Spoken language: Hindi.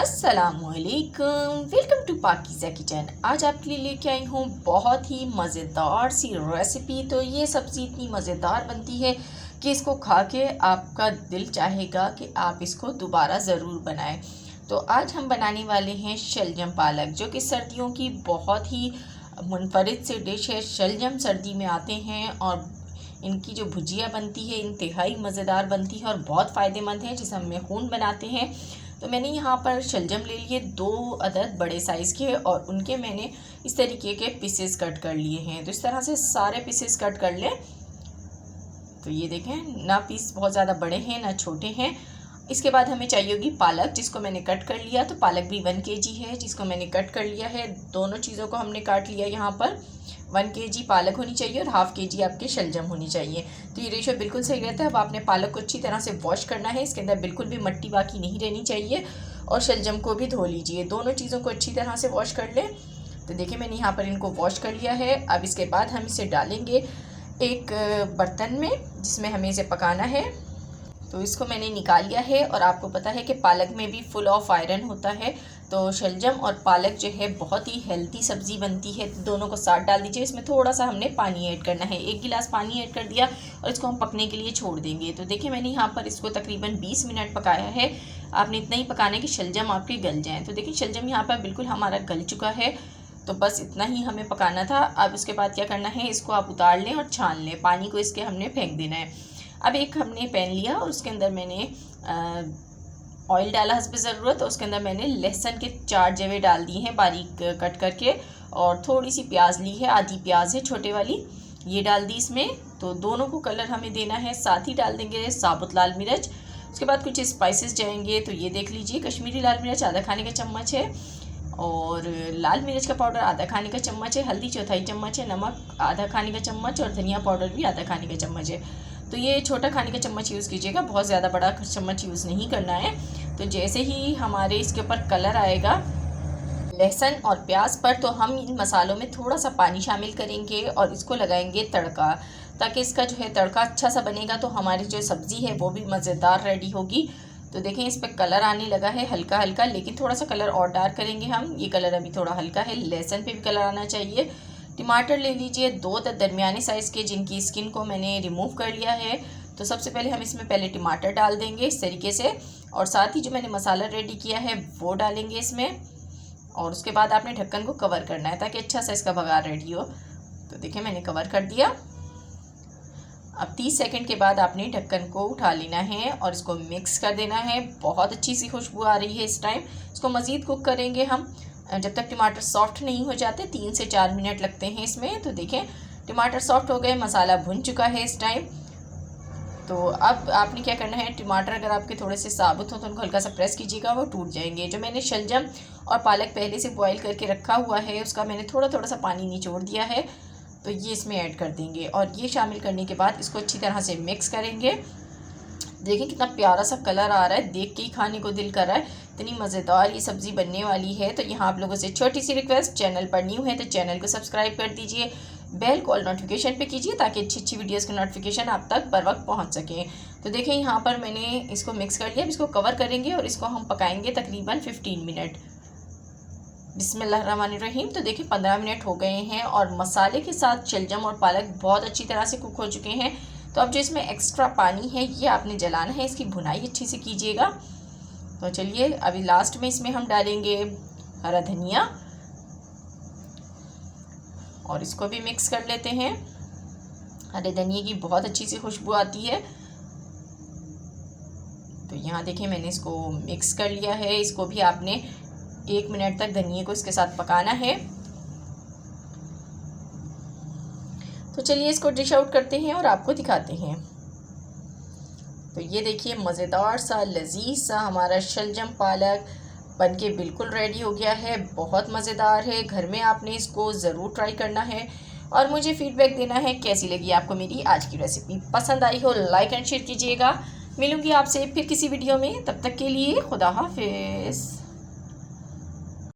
अस्सलामुअलैकुम, वेलकम टू पाकीज़ा किचन। आज आपके लिए लेके आई हूँ बहुत ही मज़ेदार सी रेसिपी। तो ये सब्ज़ी इतनी मज़ेदार बनती है कि इसको खा के आपका दिल चाहेगा कि आप इसको दोबारा ज़रूर बनाएं। तो आज हम बनाने वाले हैं शलजम पालक, जो कि सर्दियों की बहुत ही मुनफरिद सी डिश है। शलजम सर्दी में आते हैं और इनकी जो भुजिया बनती है इंतहाई मज़ेदार बनती है और बहुत फ़ायदेमंद है, जिसे हम खून बनाते हैं। तो मैंने यहाँ पर शलजम ले लिए 2 अदद बड़े साइज़ के, और उनके मैंने इस तरीके के पीसेस कट कर लिए हैं। तो इस तरह से सारे पीसेस कट कर लें। तो ये देखें, ना पीस बहुत ज़्यादा बड़े हैं ना छोटे हैं। इसके बाद हमें चाहिए होगी पालक, जिसको मैंने कट कर लिया। तो पालक भी 1 kg है, जिसको मैंने कट कर लिया है। दोनों चीज़ों को हमने काट लिया। यहाँ पर 1 kg पालक होनी चाहिए और ½ kg आपके शलजम होनी चाहिए। तो ये रेशो बिल्कुल सही रहता है। अब आपने पालक को अच्छी तरह से वॉश करना है। इसके अंदर बिल्कुल भी मिट्टी बाकी नहीं रहनी चाहिए, और शलजम को भी धो लीजिए। दोनों चीज़ों को अच्छी तरह से वॉश कर लें। तो देखिए, मैंने यहाँ पर इनको वॉश कर लिया है। अब इसके बाद हम इसे डालेंगे एक बर्तन में, जिसमें हमें इसे पकाना है। तो इसको मैंने निकाल लिया है। और आपको पता है कि पालक में भी फुल ऑफ आयरन होता है। तो शलजम और पालक जो है बहुत ही हेल्दी सब्ज़ी बनती है। दोनों को साथ डाल दीजिए। इसमें थोड़ा सा हमने पानी ऐड करना है, 1 गिलास पानी ऐड कर दिया, और इसको हम पकने के लिए छोड़ देंगे। तो देखिए, मैंने यहाँ पर इसको तकरीबन 20 मिनट पकाया है। आपने इतना ही पकाना है कि शलजम आपके गल जाएँ। तो देखिए, शलजम यहाँ पर बिल्कुल हमारा गल चुका है। तो बस इतना ही हमें पकाना था। अब उसके बाद क्या करना है, इसको आप उतार लें और छान लें। पानी को इसके हमने फेंक देना है। अब एक हमने पैन लिया और उसके अंदर मैंने ऑयल डाला हस्ब ज़रूरत। और उसके अंदर मैंने लहसुन के 4 जवे डाल दिए हैं बारीक कट करके, और थोड़ी सी प्याज ली है, आधी प्याज है छोटे वाली, ये डाल दी इसमें। तो दोनों को कलर हमें देना है। साथ ही डाल देंगे साबुत लाल मिर्च। उसके बाद कुछ स्पाइसेस जाएंगे। तो ये देख लीजिए, कश्मीरी लाल मिर्च आधा खाने का चम्मच है, और लाल मिर्च का पाउडर आधा खाने का चम्मच है, हल्दी 1/4 चम्मच है, नमक आधा खाने का चम्मच, और धनिया पाउडर भी आधा खाने का चम्मच है। तो ये छोटा खाने का चम्मच यूज़ कीजिएगा, बहुत ज़्यादा बड़ा चम्मच यूज़ नहीं करना है। तो जैसे ही हमारे इसके ऊपर कलर आएगा लहसुन और प्याज पर, तो हम इन मसालों में थोड़ा सा पानी शामिल करेंगे और इसको लगाएंगे तड़का, ताकि इसका जो है तड़का अच्छा सा बनेगा। तो हमारी जो सब्ज़ी है वो भी मज़ेदार रेडी होगी। तो देखें, इस पर कलर आने लगा है हल्का हल्का, लेकिन थोड़ा सा कलर और डार्क करेंगे हम। ये कलर अभी थोड़ा हल्का है। लहसुन पे भी कलर आना चाहिए। टमाटर ले लीजिए 2 दरमियाने साइज़ के, जिनकी स्किन को मैंने रिमूव कर लिया है। तो सबसे पहले हम इसमें पहले टमाटर डाल देंगे इस तरीके से, और साथ ही जो मैंने मसाला रेडी किया है वो डालेंगे इसमें। और उसके बाद आपने ढक्कन को कवर करना है, ताकि अच्छा सा इसका बघार रेडी हो। तो देखिए, मैंने कवर कर दिया। अब 30 सेकंड के बाद आपने ढक्कन को उठा लेना है और इसको मिक्स कर देना है। बहुत अच्छी सी खुशबू आ रही है इस टाइम। इसको मज़ीद कुक करेंगे हम जब तक टमाटर सॉफ्ट नहीं हो जाते। 3 से 4 मिनट लगते हैं इसमें। तो देखें, टमाटर सॉफ्ट हो गए, मसाला भुन चुका है इस टाइम। तो अब आपने क्या करना है, टमाटर अगर आपके थोड़े से साबुत हो तो उनको हल्का सा प्रेस कीजिएगा, वो टूट जाएंगे। जो मैंने शलजम और पालक पहले से बॉईल करके रखा हुआ है, उसका मैंने थोड़ा थोड़ा सा पानी निचोड़ दिया है। तो ये इसमें ऐड कर देंगे, और ये शामिल करने के बाद इसको अच्छी तरह से मिक्स करेंगे। देखिए, कितना प्यारा सा कलर आ रहा है, देख के ही खाने को दिल कर रहा है। इतनी मज़ेदार ये सब्ज़ी बनने वाली है। तो यहाँ आप लोगों से छोटी सी रिक्वेस्ट, चैनल पर न्यू है तो चैनल को सब्सक्राइब कर दीजिए, बेल कॉल नोटिफिकेशन पे कीजिए, ताकि अच्छी अच्छी वीडियोस के नोटिफिकेशन आप तक बर वक्त पहुँच सकें। तो देखिए, यहाँ पर मैंने इसको मिक्स कर लिया। अब इसको कवर करेंगे और इसको हम पकाएंगे तकरीबन 15 मिनट। बिस्मिल्लाहिर्रहमानिर्रहीम। तो देखिए, 15 मिनट हो गए हैं और मसाले के साथ शलजम और पालक बहुत अच्छी तरह से कुक हो चुके हैं। तो अब जो इसमें एक्स्ट्रा पानी है ये आपने जलाना है, इसकी भुनाई अच्छी से कीजिएगा। तो चलिए, अभी लास्ट में इसमें हम डालेंगे हरा धनिया, और इसको भी मिक्स कर लेते हैं। हरे धनिए की बहुत अच्छी सी खुशबू आती है। तो यहाँ देखिए, मैंने इसको मिक्स कर लिया है। इसको भी आपने 1 मिनट तक धनिए को इसके साथ पकाना है। तो चलिए, इसको डिश आउट करते हैं और आपको दिखाते हैं। तो ये देखिए, मज़ेदार सा लजीज सा हमारा शलजम पालक बनके बिल्कुल रेडी हो गया है। बहुत मज़ेदार है। घर में आपने इसको ज़रूर ट्राई करना है और मुझे फ़ीडबैक देना है कैसी लगी आपको मेरी आज की रेसिपी। पसंद आई हो लाइक एंड शेयर कीजिएगा। मिलूँगी आपसे फिर किसी वीडियो में, तब तक के लिए खुदा हाफिज़।